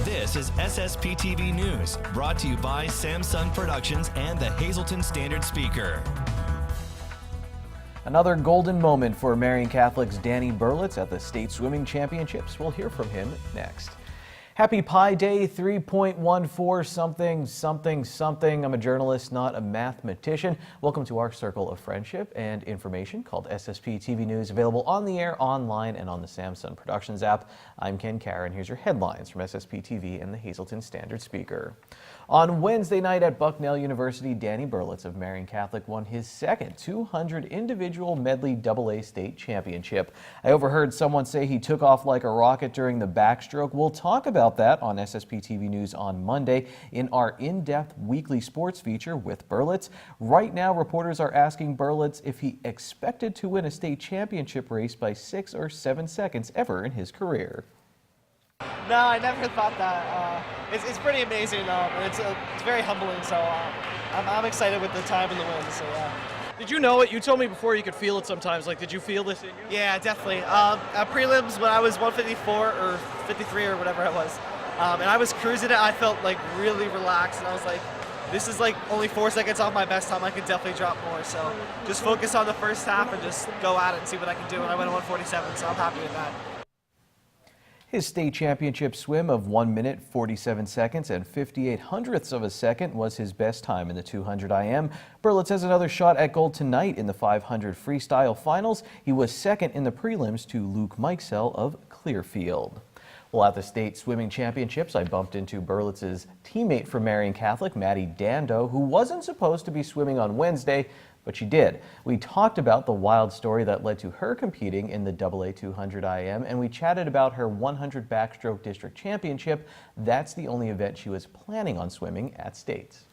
This is SSPTV News, brought to you by Samsung Productions and the Hazleton Standard Speaker. Another golden moment for Marian Catholic's Danny Berlitz at the State Swimming Championships. We'll hear from him next. Happy Pi Day 3.14 something something something. I'm a journalist, not a mathematician. Welcome to our circle of friendship and information called SSPTV News, available on the air, online, and on the Samsung Productions app. I'm Ken Karen. Here's your headlines from SSPTV and the Hazleton Standard Speaker. On Wednesday night at Bucknell University, Danny Berlitz of Marian Catholic won his second 200 individual medley AA state championship. I overheard someone say he took off like a rocket during the backstroke. We'll talk about that on SSPTV News on Monday in our in-depth weekly sports feature with Berlitz. Right now, reporters are asking Berlitz if he expected to win a state championship race by 6 or 7 seconds ever in his career. No, I never thought that. It's pretty amazing, and it's very humbling, so I'm excited with the time and the win, so yeah. Did you know it? You told me before you could feel it sometimes. Like, did you feel this in you? Yeah, definitely. At prelims, when I was 154 or 53 or whatever it was, and I was cruising it, I felt like really relaxed, and I was like, this is like only 4 seconds off my best time. I could definitely drop more, so just focus on the first half and just go at it and see what I can do, and I went 147, so I'm happy with that. His state championship swim of 1 minute 47 seconds and 58 hundredths of a second was his best time in the 200 IM. Berlitz has another shot at gold tonight in the 500 freestyle finals. He was second in the prelims to Luke Mikesell of Clearfield. Well, at the state swimming championships, I bumped into Berlitz's teammate from Marian Catholic, Maddie Dando, who wasn't supposed to be swimming on Wednesday, but she did. We talked about the wild story that led to her competing in the AA 200 IM, and we chatted about her 100 backstroke district championship. That's the only event she was planning on swimming at states.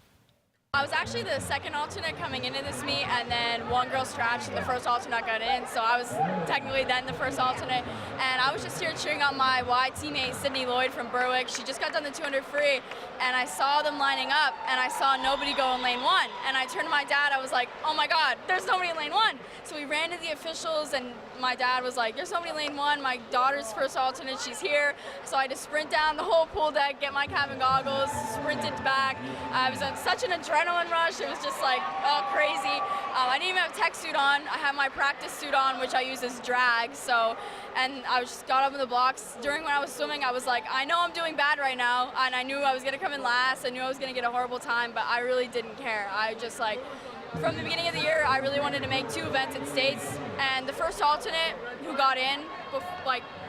I was actually the second alternate coming into this meet, and then one girl scratched and the first alternate got in, so I was technically then the first alternate, and I was just here cheering on my Y teammate Sydney Lloyd from Berwick. She just got done the 200 free, and I saw them lining up, and I saw nobody go in lane 1, and I turned to my dad. I was like, oh my god, there's nobody in lane 1. So we ran to the officials, and my dad was like, there's nobody in lane 1, my daughter's first alternate, she's here. So I had to sprint down the whole pool deck, get my cabin goggles, sprinted back. I was on such an adrenaline rush. It was just like, oh, crazy. I didn't even have a tech suit on. I had my practice suit on, which I use as drag. So, and I just got up in the blocks. During when I was swimming, I was like, I know I'm doing bad right now, and I knew I was gonna come in last. I knew I was gonna get a horrible time, but I really didn't care. I just like, from the beginning of the year, I really wanted to make 2 events at states, and the first alternate who got in,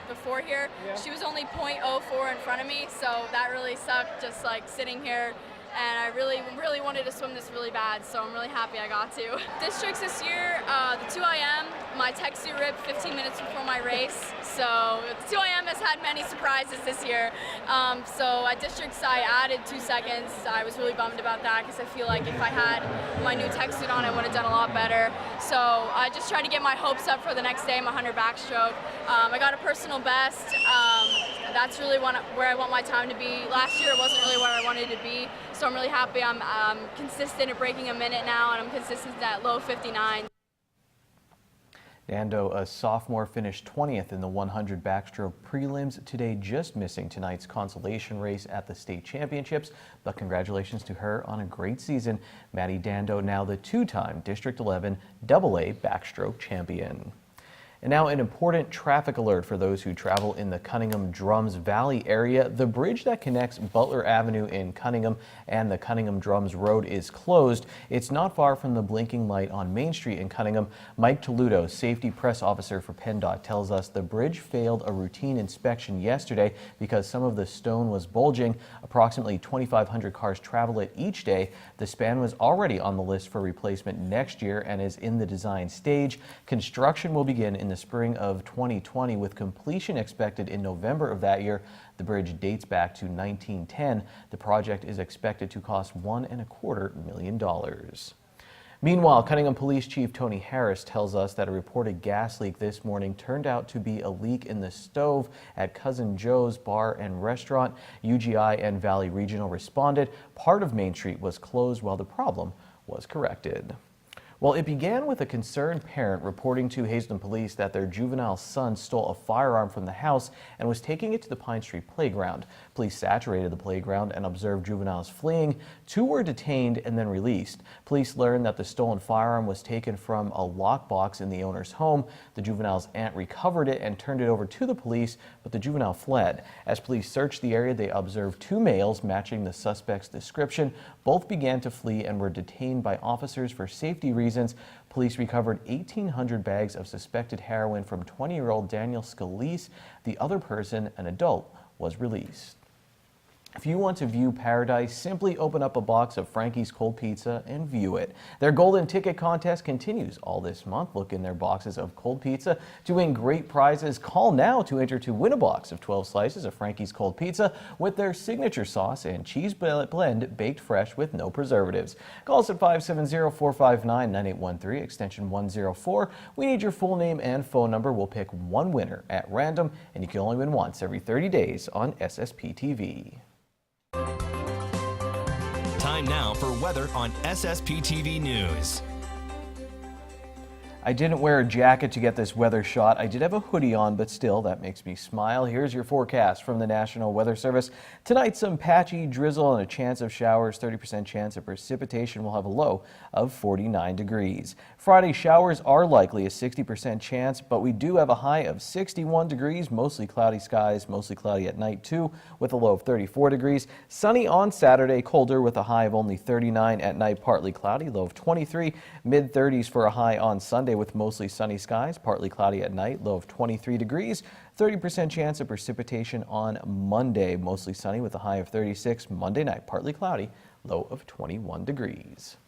before here, she was only 0.04 in front of me, so that really sucked, just like sitting here. And I really wanted to swim this really bad, so I'm really happy I got to. Districts this year, the 2 IM, my tech suit ripped 15 minutes before my race, so the 2 IM has had many surprises this year. So at districts I added 2 seconds. I was really bummed about that because I feel like if I had my new tech suit on, I would have done a lot better. So I just tried to get my hopes up for the next day, my 100 backstroke. I got a personal best. That's really where I want my time to be. Last year it wasn't really where I wanted to be, so I'm really happy I'm consistent at breaking a minute now, and I'm consistent at low 59. Dando, a sophomore, finished 20th in the 100 backstroke prelims today, just missing tonight's consolation race at the state championships. But congratulations to her on a great season. Maddie Dando, now the 2-time District 11 AA backstroke champion. And now an important traffic alert for those who travel in the Cunningham-Drums Valley area. The bridge that connects Butler Avenue in Cunningham and the Cunningham-Drums Road is closed. It's not far from the blinking light on Main Street in Cunningham. Mike Toludo, safety press officer for PennDOT, tells us the bridge failed a routine inspection yesterday because some of the stone was bulging. Approximately 2,500 cars travel it each day. The span was already on the list for replacement next year and is in the design stage. Construction will begin in the spring of 2020 with completion expected in November of that year. The bridge dates back to 1910. The project is expected to cost $1.25 million. Meanwhile, Cunningham Police Chief Tony Harris tells us that a reported gas leak this morning turned out to be a leak in the stove at Cousin Joe's Bar and Restaurant. UGI and Valley Regional responded. Part of Main Street was closed while the problem was corrected. Well, it began with a concerned parent reporting to Hazelton police that their juvenile son stole a firearm from the house and was taking it to the Pine Street playground. Police saturated the playground and observed juveniles fleeing. 2 were detained and then released. Police learned that the stolen firearm was taken from a lockbox in the owner's home. The juvenile's aunt recovered it and turned it over to the police, but the juvenile fled. As police searched the area, they observed 2 males matching the suspect's description. Both began to flee and were detained by officers for safety reasons. Police recovered 1,800 bags of suspected heroin from 20-year-old Daniel Scalise. The other person, an adult, was released. If you want to view paradise, simply open up a box of Frankie's Cold Pizza and view it. Their Golden Ticket contest continues all this month. Look in their boxes of cold pizza to win great prizes. Call now to enter to win a box of 12 slices of Frankie's Cold Pizza with their signature sauce and cheese blend baked fresh with no preservatives. Call us at 570-459-9813, extension 104. We need your full name and phone number. We'll pick one winner at random, and you can only win once every 30 days on SSPTV. Time now for weather on SSPTV News. I didn't wear a jacket to get this weather shot. I did have a hoodie on, but still, that makes me smile. Here's your forecast from the National Weather Service. Tonight, some patchy drizzle and a chance of showers, 30% chance of precipitation. Will have a low of 49 degrees. Friday, showers are likely, a 60% chance, but we do have a high of 61 degrees, mostly cloudy skies, mostly cloudy at night too, with a low of 34 degrees. Sunny on Saturday, colder with a high of only 39 at night, partly cloudy, low of 23, mid-30s for a high on Sunday with mostly sunny skies, partly cloudy at night, low of 23 degrees, 30% chance of precipitation on Monday, mostly sunny with a high of 36, Monday night, partly cloudy, low of 21 degrees.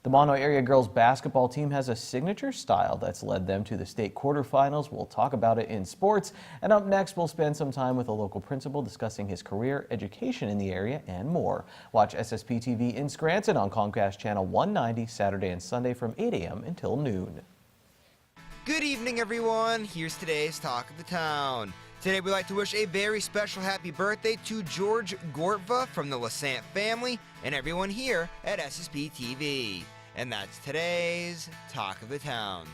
The Mono area girls basketball team has a signature style that's led them to the state quarterfinals. We'll talk about it in sports. And up next, we'll spend some time with a local principal discussing his career, education in the area, and more. Watch SSPTV in Scranton on Comcast Channel 190 Saturday and Sunday from 8 a.m. until noon. Good evening, everyone. Here's today's Talk of the Town. Today, we'd like to wish a very special happy birthday to George Gortva from the Lassant family and everyone here at SSPTV. And that's today's Talk of the Town.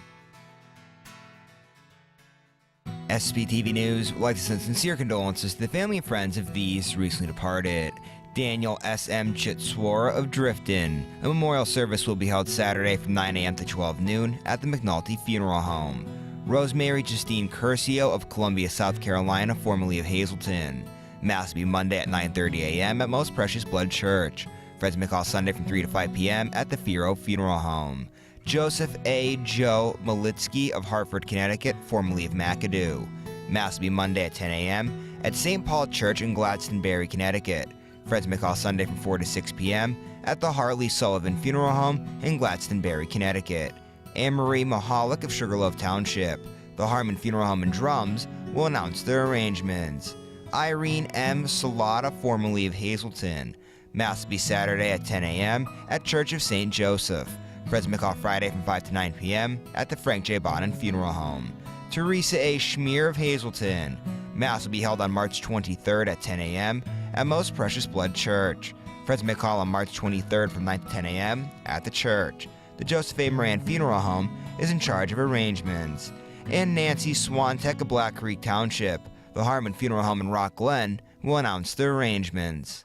SSPTV News would like to send sincere condolences to the family and friends of these recently departed. Daniel S.M. Chitswara of Drifton. A memorial service will be held Saturday from 9 a.m. to 12 noon at the McNulty Funeral Home. Rosemary Justine Curcio of Columbia, South Carolina, formerly of Hazelton. Mass will be Monday at 9:30 a.m. at Most Precious Blood Church. Friends may call Sunday from 3 to 5 p.m. at the Firo Funeral Home. Joseph A. Joe Malitsky of Hartford, Connecticut, formerly of McAdoo. Mass will be Monday at 10 a.m. at St. Paul Church in Gladstoneberry, Connecticut. Friends may call Sunday from 4 to 6 p.m. at the Harley Sullivan Funeral Home in Gladstoneberry, Connecticut. Anne-Marie Mahalik of Sugarloaf Township. The Harmon Funeral Home and Drums will announce their arrangements. Irene M. Salata, formerly of Hazelton. Mass will be Saturday at 10 a.m. at Church of St. Joseph. Friends may call Friday from 5 to 9 p.m. at the Frank J. Bonin Funeral Home. Teresa A. Schmier of Hazelton. Mass will be held on March 23rd at 10 a.m. at Most Precious Blood Church. Friends may call on March 23rd from 9 to 10 a.m. at the church. The Joseph A. Moran Funeral Home is in charge of arrangements. And Nancy Swantek of Black Creek Township. The Harmon Funeral Home in Rock Glen will announce their arrangements.